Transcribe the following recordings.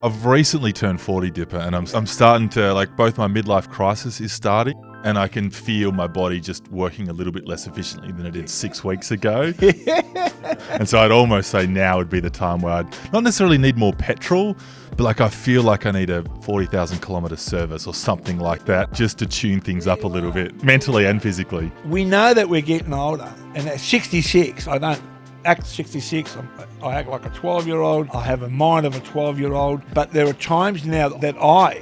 I've recently turned 40, Dipper, and I'm starting to, both my midlife crisis is starting, and I can feel my body just working a little bit less efficiently than it did 6 weeks ago. And so I'd almost say now would be the time where I'd not necessarily need more petrol, but I feel like I need a 40,000 kilometre service or something like that just to tune things up a little bit, mentally and physically. We know that we're getting older, and at 66, I don't act 66, I act like a 12-year-old. I have a mind of a 12-year-old. But there are times now that I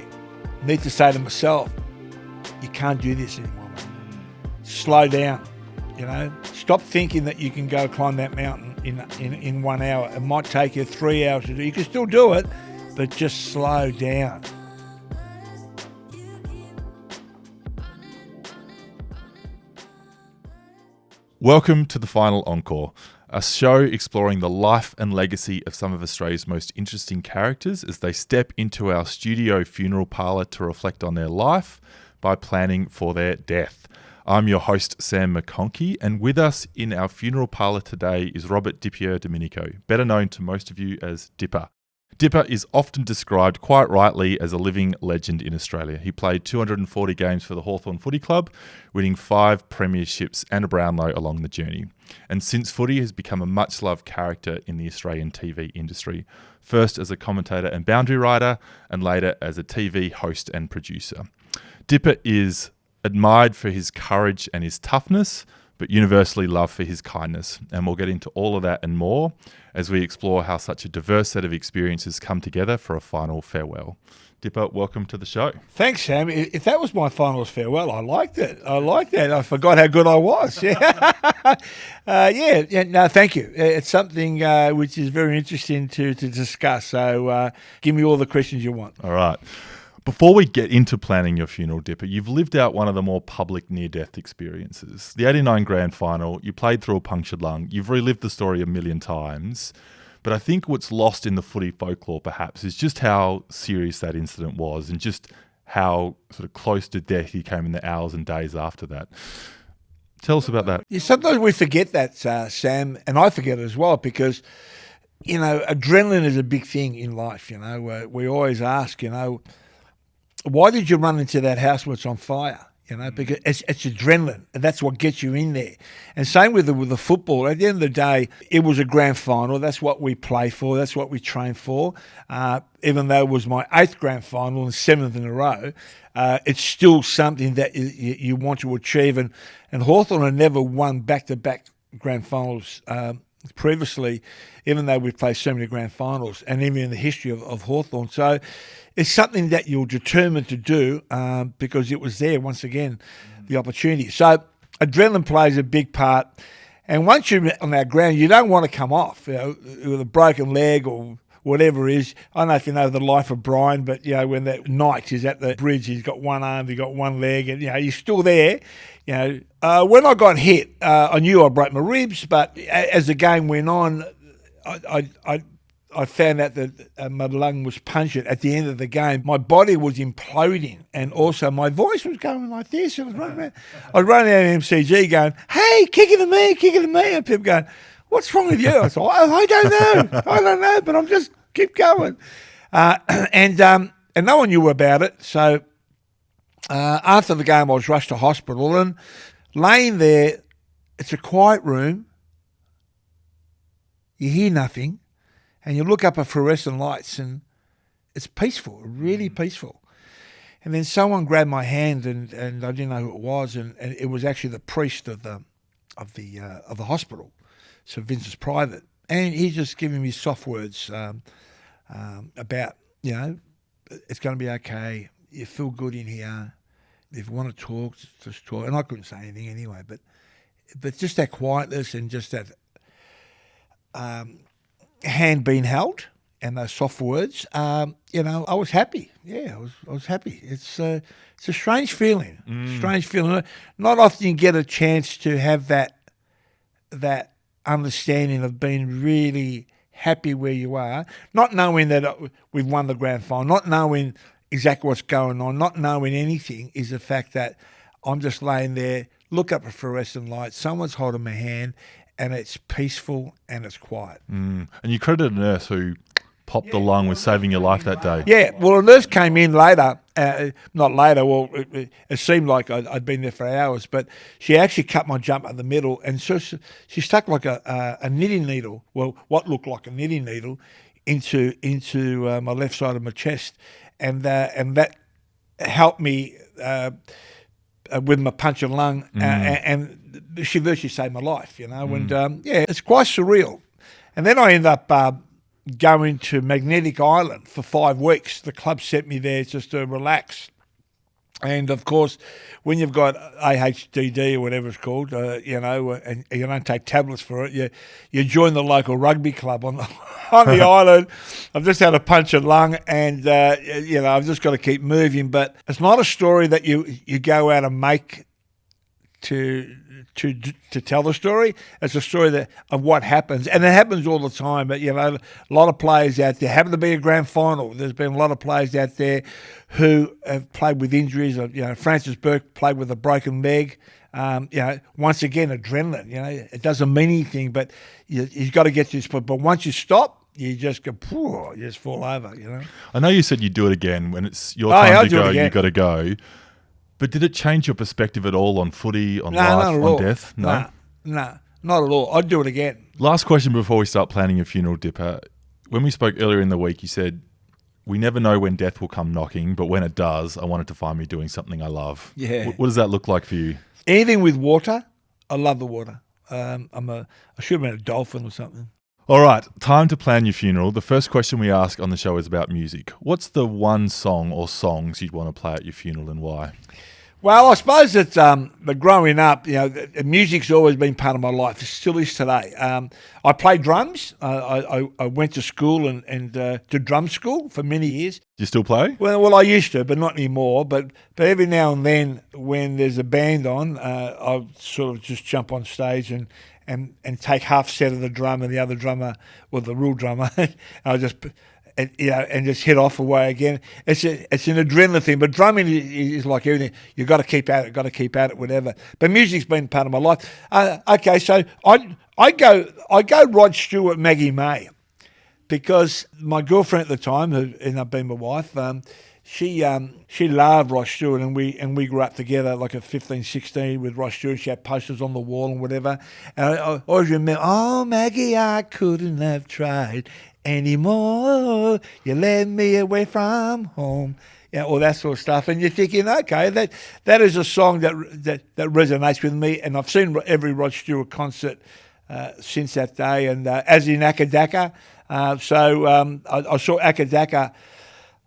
need to say to myself, you can't do this anymore, mate. Slow down, Stop thinking that you can go climb that mountain in 1 hour. It might take you 3 hours to do. You can still do it, but just slow down. Welcome to the Final Encore, a show exploring the life and legacy of some of Australia's most interesting characters as they step into our studio funeral parlour to reflect on their life by planning for their death. I'm your host, Sam McConkey, and with us in our funeral parlour today is Robert Dipierdomenico, better known to most of you as Dipper. Dipper is often described quite rightly as a living legend in Australia. He played 240 games for the Hawthorn Footy Club, winning 5 premierships and a Brownlow along the journey. And since footy has become a much-loved character in the Australian TV industry, first as a commentator and boundary rider, and later as a TV host and producer. Dipper is admired for his courage and his toughness, but universally loved for his kindness. And we'll get into all of that and more as we explore how such a diverse set of experiences come together for a final farewell. Dipper, welcome to the show. Thanks, Sam. If that was my final farewell, I liked it. I forgot how good I was. No, thank you. It's something which is very interesting to discuss. So give me all the questions you want. All right. Before we get into planning your funeral, Dipper, you've lived out one of the more public near-death experiences. The 89 grand final, you played through a punctured lung. You've relived the story a million times. But I think what's lost in the footy folklore, perhaps, is just how serious that incident was and just how sort of close to death you came in the hours and days after that. Tell us about that. Yeah, sometimes we forget that, Sam, and I forget it as well because, adrenaline is a big thing in life. We always ask, why did you run into that house when it's on fire? Because it's adrenaline, and that's what gets you in there. And same with the football. At the end of the day, it was a grand final. That's what we play for. That's what we train for. Even though it was my 8th grand final and 7th in a row, it's still something that you want to achieve. And Hawthorn had never won back-to-back grand finals previously, even though we've played so many grand finals, and even in the history of Hawthorn. So it's something that you're determined to do because it was there, once again, the opportunity. So adrenaline plays a big part. And once you're on that ground, you don't want to come off, with a broken leg or whatever it is. I don't know if you know the life of Brian, but, when that knight is at the bridge, he's got one arm, he's got one leg, and, he's still there. When I got hit, I knew I broke my ribs, but as the game went on, I found out that my lung was punctured at the end of the game. My body was imploding, and also my voice was going like this. I was running around MCG going, "Hey, kick it to me," and people going, "What's wrong with you?" I thought, I don't know, but I'm just keep going. And no one knew about it. So after the game, I was rushed to hospital, and laying there, it's a quiet room. You hear nothing. And you look up at fluorescent lights, and it's peaceful, really peaceful. And then someone grabbed my hand, and I didn't know who it was, and it was actually the priest of the hospital, St Vincent's Private, and he's just giving me soft words about it's going to be okay. You feel good in here. If you want to talk, just talk. And I couldn't say anything anyway, but just that quietness and just that. Hand being held and those soft words, I was happy. Yeah, I was happy. It's a strange feeling. Strange feeling. Not often you get a chance to have that understanding of being really happy where you are, not knowing that we've won the grand final, not knowing exactly what's going on, not knowing anything, is the fact that I'm just laying there, look up at fluorescent lights, someone's holding my hand, and it's peaceful and it's quiet. And you credit a nurse who popped the lung with saving your life that day. Yeah, well, a nurse came in later, not later, well, it seemed like I'd been there for hours, but she actually cut my jumper in the middle, and so she stuck like a knitting needle, well, what looked like a knitting needle, into my left side of my chest, and that helped me with my punctured lung, and she virtually saved my life, and it's quite surreal. And then I ended up going to Magnetic Island for 5 weeks. The club sent me there just to relax. And, of course, when you've got AHDD or whatever it's called, and you don't take tablets for it, you join the local rugby club on the island. I've just had a punctured lung and, I've just got to keep moving. But it's not a story that you go out and make to tell the story. It's a story of what happens, and it happens all the time. But a lot of players out there happen to be a grand final. There's been a lot of players out there who have played with injuries. Francis Burke played with a broken leg. Once again, adrenaline. It doesn't mean anything, but you've got to get to this point. But once you stop, you just go, you just fall over. I know you said you'd do it again when it's your time to go. You got to go. But did it change your perspective at all on footy, on life, on death? No, not at all. I'd do it again. Last question before we start planning your funeral, Dipper. When we spoke earlier in the week, you said, we never know when death will come knocking, but when it does, I want it to find me doing something I love. Yeah. What does that look like for you? Anything with water. I love the water. I should have been a dolphin or something. All right, time to plan your funeral. The first question we ask on the show is about music. What's the one song or songs you'd want to play at your funeral and why? Well, I suppose that growing up, music's always been part of my life. It still is today. I played drums. I went to school and to drum school for many years. Do you still play? Well, I used to, but not anymore. But every now and then, when there's a band on, I'll sort of just jump on stage and take half set of the drum and the other drummer, or the real drummer, I'll just and just hit off away again. It's an adrenaline thing, but drumming is like everything. You've got to keep at it, whatever. But music's been part of my life. Okay, so I go Rod Stewart, Maggie May, because my girlfriend at the time, who ended up being my wife, she loved Rod Stewart, and we grew up together like at 15, 16 with Rod Stewart. She had posters on the wall and whatever. And I always remember, oh, Maggie, I couldn't have tried anymore. You led me away from home. All that sort of stuff. And you're thinking, okay, that is a song that resonates with me. And I've seen every Rod Stewart concert since that day, and as in Akadaka. I saw Akadaka,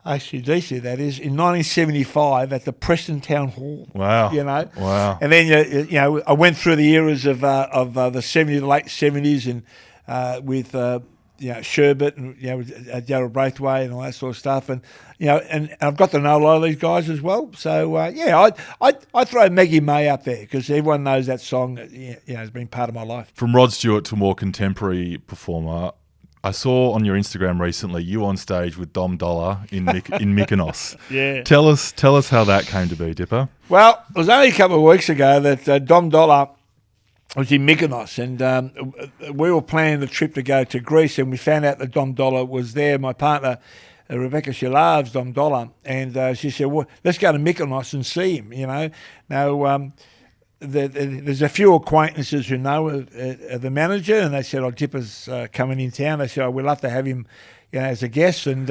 ACDC, that is, in 1975 at the Preston Town Hall. Wow. Wow. And then, I went through the eras of the 70s, late 70s, and with Sherbet and Darryl Braithwaite and all that sort of stuff, and I've got to know a lot of these guys as well. So I throw Maggie May up there because everyone knows that song. Has been part of my life. From Rod Stewart to a more contemporary performer, I saw on your Instagram recently you on stage with Dom Dolla in Mykonos. Yeah. Tell us how that came to be, Dipper. Well, it was only a couple of weeks ago that Dom Dolla was in Mykonos, and we were planning the trip to go to Greece, and we found out that Dom Dolla was there. My partner, Rebecca, she loves Dom Dolla, and she said, well, let's go to Mykonos and see him, Now, there's a few acquaintances who know the manager, and they said, Dipper's coming in town. They said, we'd love to have him as a guest. And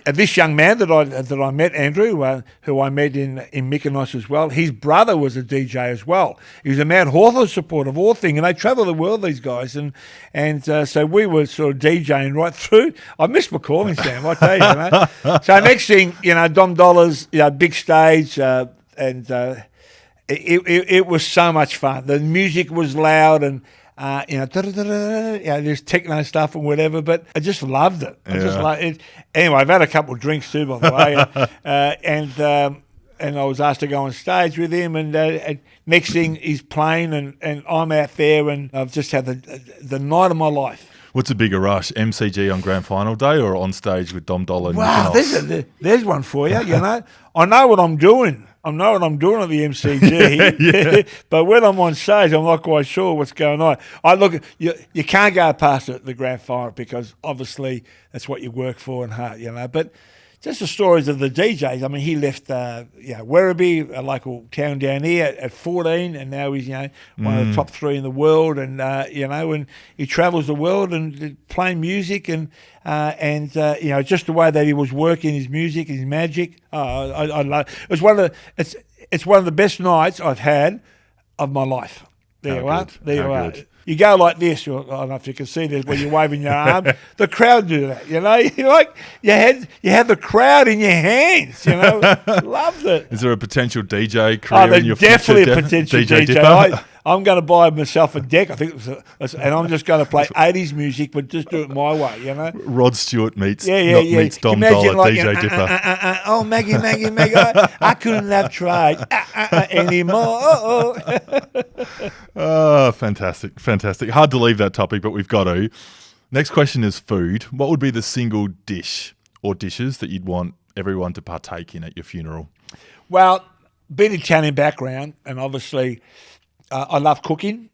this young man that I met, Andrew, who I met in Mykonos as well, his brother was a DJ as well. He was a Mount Hawthorn supporter of all things, and they travel the world, these guys. And so we were sort of DJing right through. I miss my calling, Sam, I tell you. So next thing, Dom Dolla's big stage, and it was so much fun. The music was loud, and there's techno stuff and whatever, but I just loved it. I just loved it. Anyway, I've had a couple of drinks too, by the way, and I was asked to go on stage with him, and next thing he's playing, and I'm out there, and I've just had the night of my life. What's a bigger rush, MCG on Grand Final Day or on stage with Dom Dolla? Wow, there's one for you. I know what I'm doing. I know what I'm doing at the MCG, but when I'm on stage, I'm not quite sure what's going on. I look at you can't go past the grand final because obviously that's what you work for and hard, But just the stories of the DJs. I mean, he left, Werribee, a local town down here, at 14, and now he's, one of the top 3 in the world, and and he travels the world and playing music, and just the way that he was working his music, his magic. I love. It's one of the best nights I've had of my life. There you are. There you are. You go like this. I don't know if you can see this when you're waving your arm. The crowd do that. You had the crowd in your hands. Loved it. Is there a potential DJ career in your future? Definitely a potential DJ. I'm going to buy myself a deck. I think and I'm just going to play 80s music, but just do it my way. Rod Stewart meets Dom Dolla, DJ Dipper. Oh, Maggie, I couldn't have tried anymore. Oh, fantastic. Hard to leave that topic, but we've got to. Next question is food. What would be the single dish or dishes that you'd want everyone to partake in at your funeral? Well, being Italian background, and obviously I love cooking,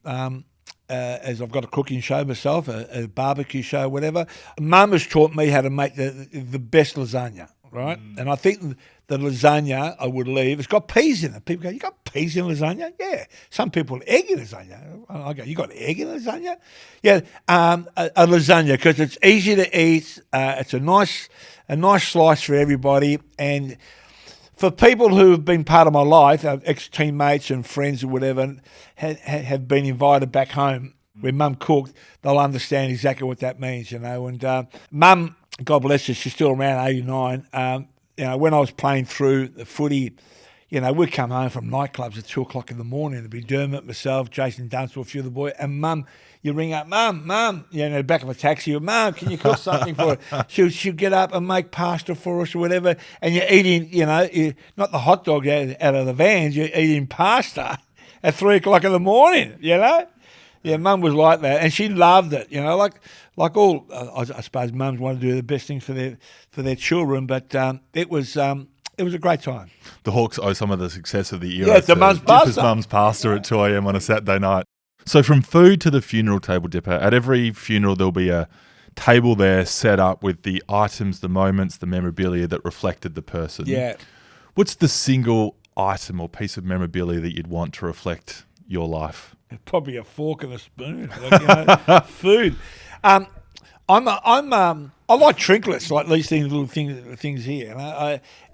as I've got a cooking show myself, a barbecue show, whatever. Mum has taught me how to make the best lasagna, right? And I think the lasagna I would leave, it's got peas in it. People go, you got peas in lasagna? Yeah. Some people egg in lasagna. I go, you got egg in lasagna? Yeah, a lasagna, because it's easy to eat. It's a nice slice for everybody. And for people who have been part of my life, ex-teammates and friends or whatever, have been invited back home where Mum cooked, they'll understand exactly what that means, And Mum, God bless her, she's still around, 89. When I was playing through the footy, we'd come home from nightclubs at 2 o'clock in the morning. It'd be Dermot, myself, Jason Dunstall, a few of the boys, and Mum, you ring up, Mum, in the back of a taxi, Mum, can you cook something for us? She'll get up and make pasta for us or whatever, and you're eating, not the hot dog out of the vans, you're eating pasta at 3 o'clock in the morning, Yeah, Mum was like that, and she loved it. Like all, I suppose mums want to do the best things for their children, but it was a great time. The Hawks owe some of the success of the era. Yeah, to Mum's pasta. Dipper's mum's pasta at 2 a.m. on a Saturday night. So from food to the funeral table, Dipper, at every funeral there'll be a table there set up with the items, the moments, the memorabilia that reflected the person. Yeah. What's the single item or piece of memorabilia that you'd want to reflect your life? Probably a fork and a spoon, food. I like Trinkets, like these things, little things here.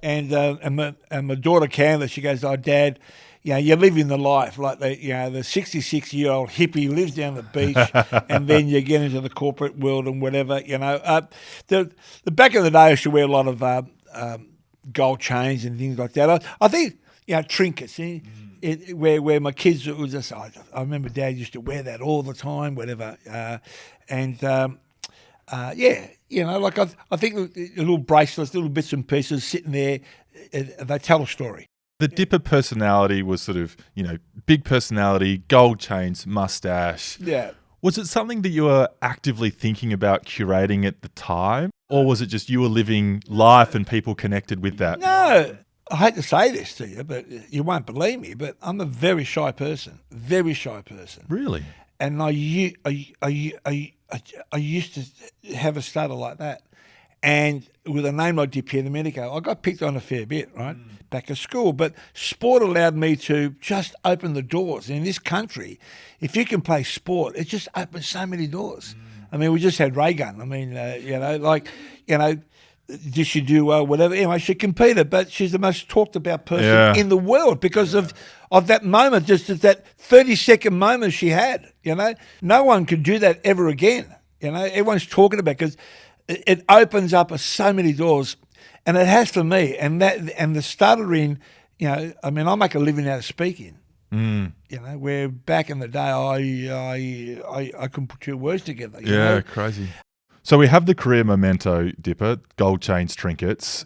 And my daughter Candler, she goes, "Oh, Dad, you're living the life like the 66-year-old hippie lives down the beach, and then you get into the corporate world and whatever. The back in the day, I used to wear a lot of gold chains and things like that. I think trinkets. Where my kids, it was just, I remember Dad used to wear that all the time, whatever. I think little bracelets, little bits and pieces sitting there, they tell a story. The Dipper personality was sort of, big personality, gold chains, mustache. Yeah. Was it something that you were actively thinking about curating at the time? Or was it just you were living life and people connected with that? No. I hate to say this to you, but you won't believe me, but I'm a very shy person. Really? And I used to have a stutter like that. And with a name like DiPierdomenico, I got picked on a fair bit, right, back at school. But sport allowed me to just open the doors. And in this country, if you can play sport, it just opens so many doors. I mean, we just had Ray Gun. I mean, did she do well, whatever? Anyway, she competed, but she's the most talked about person in the world because of that moment, just that 30-second moment she had, No one could do that ever again, Everyone's talking about it because it opens up so many doors, and it has for me. And the stuttering, I make a living out of speaking. Where back in the day, I couldn't put two words together. You know? Crazy. So we have the career memento, Dipper, gold chains, trinkets.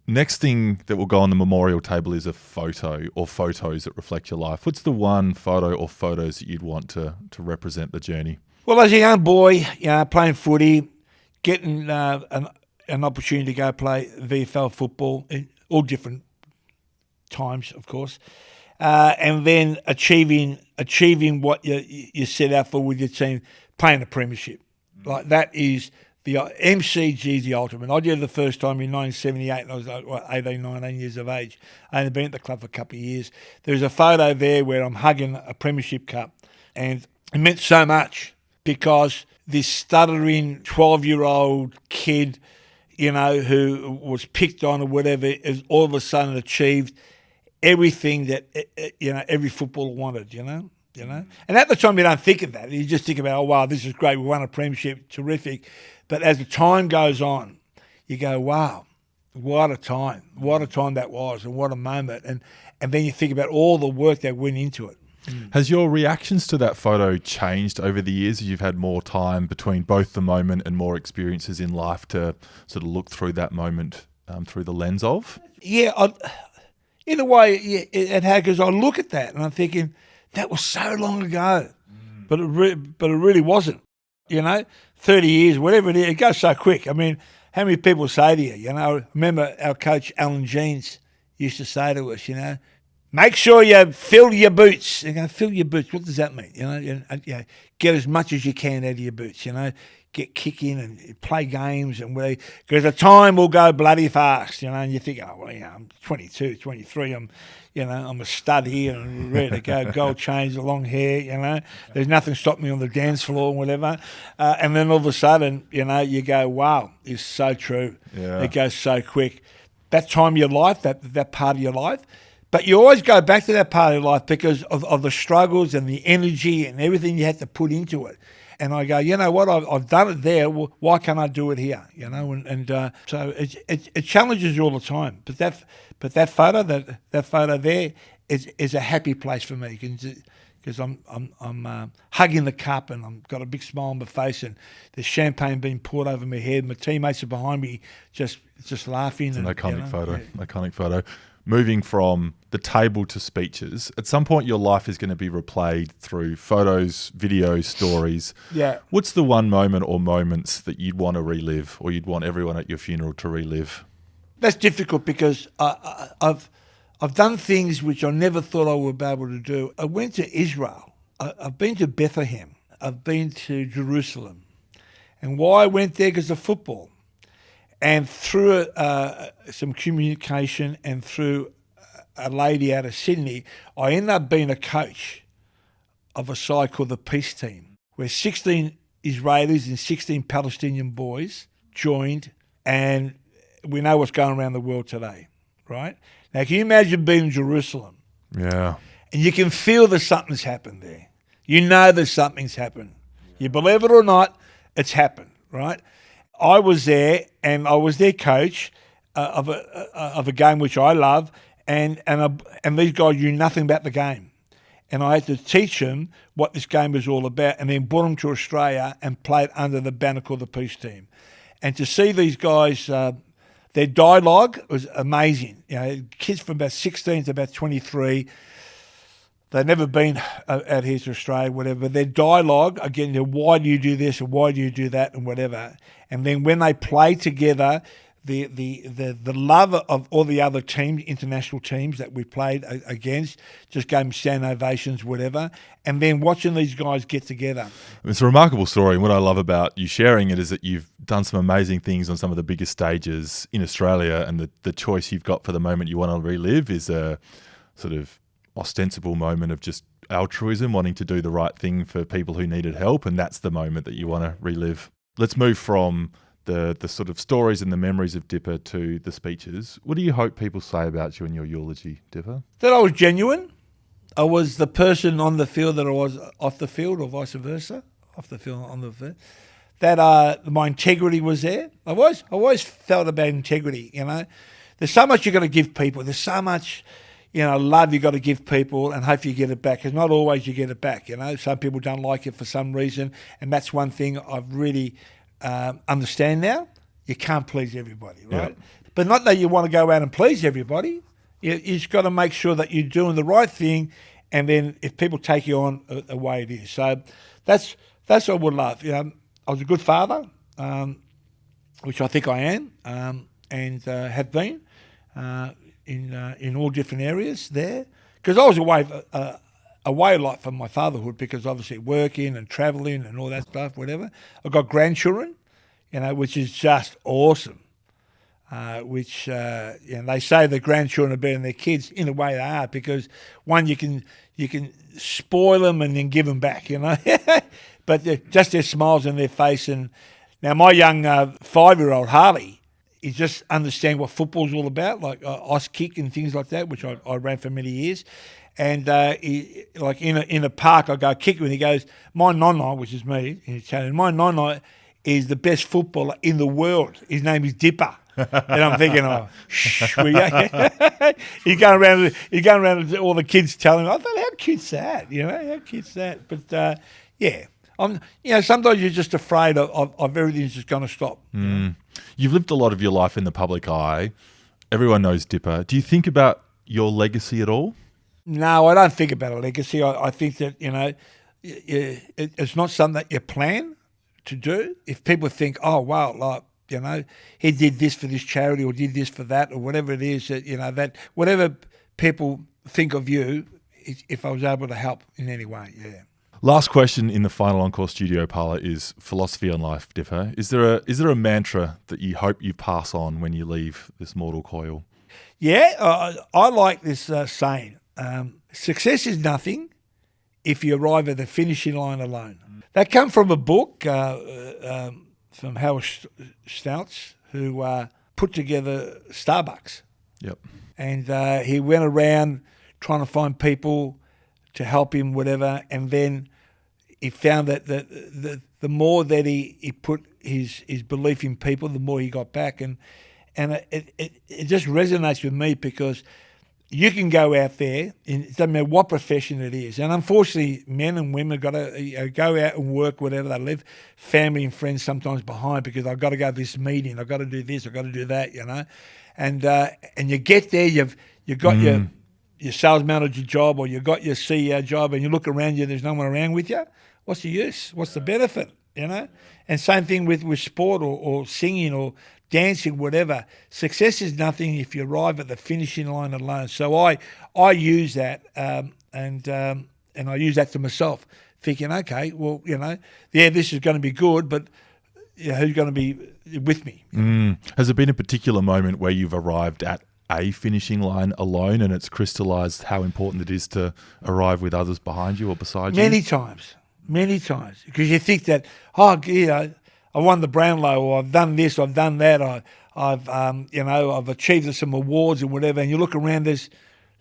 Next thing that will go on the memorial table is a photo or photos that reflect your life. What's the one photo or photos that you'd want to represent the journey? Well, as a young boy, playing footy, getting an opportunity to go play VFL football, all different times, of course, and then achieving what you set out for with your team, playing a premiership. Like that is the MCG is the ultimate. I did it the first time in 1978 and I was like, 18, 19 years of age. I only been at the club for a couple of years. There's a photo there where I'm hugging a premiership cup, and it meant so much because this stuttering 12-year-old kid, who was picked on or whatever, is all of a sudden achieved everything that, every footballer wanted, And at the time, you don't think of that. You just think about, oh, wow, this is great. We won a premiership, terrific. But as the time goes on, you go, wow, what a time that was, and what a moment. And then you think about all the work that went into it. Has your reactions to that photo changed over the years as you've had more time between both the moment and more experiences in life to sort of look through that moment through the lens of? Yeah, in a way, yeah, it had, because I look at that and I'm thinking, that was so long ago, but it really wasn't. 30 years, whatever it is, it goes so quick. I mean, how many people say to you, I remember our coach Alan Jeans used to say to us, make sure you fill your boots. They're going to fill your boots. What does that mean? Get as much as you can out of your boots. Get kicking and play games, and because the time will go bloody fast. And you think, oh well, I'm 22, 23. I'm a stud here and I'm ready to go. Gold chains, long hair. There's nothing stopping me on the dance floor or whatever. And then all of a sudden, you go, wow, it's so true. Yeah. It goes so quick. That time of your life, that part of your life. But you always go back to that part of your life because of the struggles and the energy and everything you had to put into it. And I go, you know what? I've done it there. Well, why can't I do it here? So it challenges you all the time. But that photo there is a happy place for me because I'm hugging the cup and I've got a big smile on my face and there's champagne being poured over my head. My teammates are behind me just laughing. It's an iconic photo. Yeah. Iconic photo. Moving from the table to speeches, at some point your life is going to be replayed through photos, videos, stories. Yeah. What's the one moment or moments that you'd want to relive, or you'd want everyone at your funeral to relive? That's difficult because I've done things which I never thought I would be able to do. I went to Israel. I've been to Bethlehem. I've been to Jerusalem. And why I went there? Because of football. And through some communication and through a lady out of Sydney, I ended up being a coach of a side called the Peace Team, where 16 Israelis and 16 Palestinian boys joined, and we know what's going around the world today, right? Now, can you imagine being in Jerusalem? Yeah. And you can feel that something's happened there. You know that something's happened. You believe it or not, it's happened, right? I was there, and I was their coach of a game which I love, and these guys knew nothing about the game, and I had to teach them what this game was all about, and then brought them to Australia and played under the banner called the Peace Team, and to see these guys, their dialogue was amazing. Kids from about 16 to about 23. They've never been out here to Australia, whatever. Their dialogue, again, why do you do this and why do you do that and whatever. And then when they play together, the love of all the other teams, international teams that we played against, just gave them stand ovations, whatever. And then watching these guys get together. It's a remarkable story. And what I love about you sharing it is that you've done some amazing things on some of the biggest stages in Australia. And the choice you've got for the moment you want to relive is a sort of ostensible moment of just altruism, wanting to do the right thing for people who needed help, and that's the moment that you want to relive. Let's move from the sort of stories and the memories of Dipper to the speeches. What do you hope people say about you in your eulogy, Dipper? That I was genuine. I was the person on the field that I was off the field, or vice versa, off the field, on the field. That my integrity was there. I always felt about integrity, There's so much you've got to give people. There's so much love you got to give people, and hope you get it back. Because not always you get it back. Some people don't like it for some reason, and that's one thing I've really understand now. You can't please everybody, right? Yeah. But not that you want to go out and please everybody. You just got to make sure that you're doing the right thing, and then if people take you on the way it is. So that's what I would love. I was a good father, which I think I am, and have been. in all different areas there, because I was away a lot from my fatherhood, because obviously working and travelling and all that stuff, whatever. I've got grandchildren, which is just awesome. They say the grandchildren are better than their kids. In a way, they are, because one, you can spoil them and then give them back, But just their smiles on their face. And now my young 5-year-old Harley, he just understand what football's all about, like ice kick and things like that, which I ran for many years. And he, like in a park, I go kick him, and he goes, "My nonna," which is me in Italian, "my nonna is the best footballer in the world. His name is Dipper." And I'm thinking, oh, shh, he's going around to all the kids telling him, I thought, how cute's that? How cute's that? But yeah, sometimes you're just afraid of everything's just going to stop. You've lived a lot of your life in the public eye. Everyone knows Dipper. Do you think about your legacy at all? No, I don't think about a legacy. I think that, it's not something that you plan to do. If people think, oh, wow, like, he did this for this charity or did this for that or whatever it is, that whatever people think of you, if I was able to help in any way, yeah. Last question in the final Encore studio parlour is philosophy on life, Dipper. Is there a mantra that you hope you pass on when you leave this mortal coil? Yeah, I like this saying, success is nothing if you arrive at the finishing line alone. That come from a book from Howard Stouts, who put together Starbucks. Yep. And he went around trying to find people to help him, whatever, and then he found that the more that he put his belief in people, the more he got back. And it just resonates with me, because you can go out there, and it doesn't matter what profession it is. And unfortunately, men and women got to go out and work, whatever. They leave family and friends sometimes behind, because I've got to go to this meeting, I've got to do this, I've got to do that, And you get there, you've got your sales manager job, or you've got your CEO job, and you look around you, there's no one around with you. What's the use? What's the benefit? And same thing with sport or singing or dancing, whatever. Success is nothing if you arrive at the finishing line alone. So I use that, and I use that to myself, thinking, okay, well, this is going to be good, but who's going to be with me? Has there been a particular moment where you've arrived at a finishing line alone, and it's crystallised how important it is to arrive with others behind you or beside you? Many times, because you think that, I won the Brownlow, or I've done this, I've done that, I've achieved some awards and whatever, and you look around, there's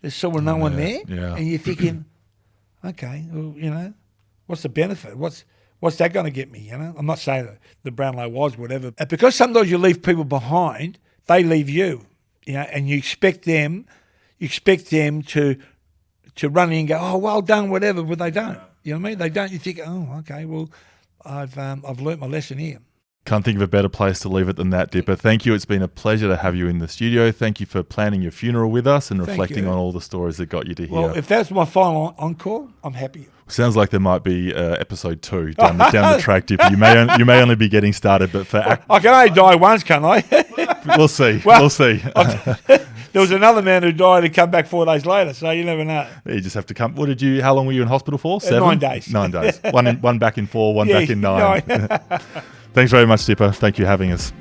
sort of no one there, and you're thinking, okay, well, what's the benefit? What's that going to get me? I'm not saying that the Brownlow was whatever, because sometimes you leave people behind, they leave you, and you expect them to run in and go, oh, well done, whatever, but they don't. You know what I mean? They don't. You think, oh, okay, well, I've learnt my lesson here. Can't think of a better place to leave it than that, Dipper. Thank you. It's been a pleasure to have you in the studio. Thank you for planning your funeral with us and reflecting on all the stories that got you to here. Well, if that's my final encore, I'm happy. Sounds like there might be episode 2 down the track, Dipper. You may only be getting started, but I can only die once, can't I? We'll see. We'll see. There was another man who died and come back 4 days later, so you never know. You just have to come. How long were you in hospital for? 7? 9 days. 9 days. One back in 4, one back in 9. Thanks very much, Dipper. Thank you for having us.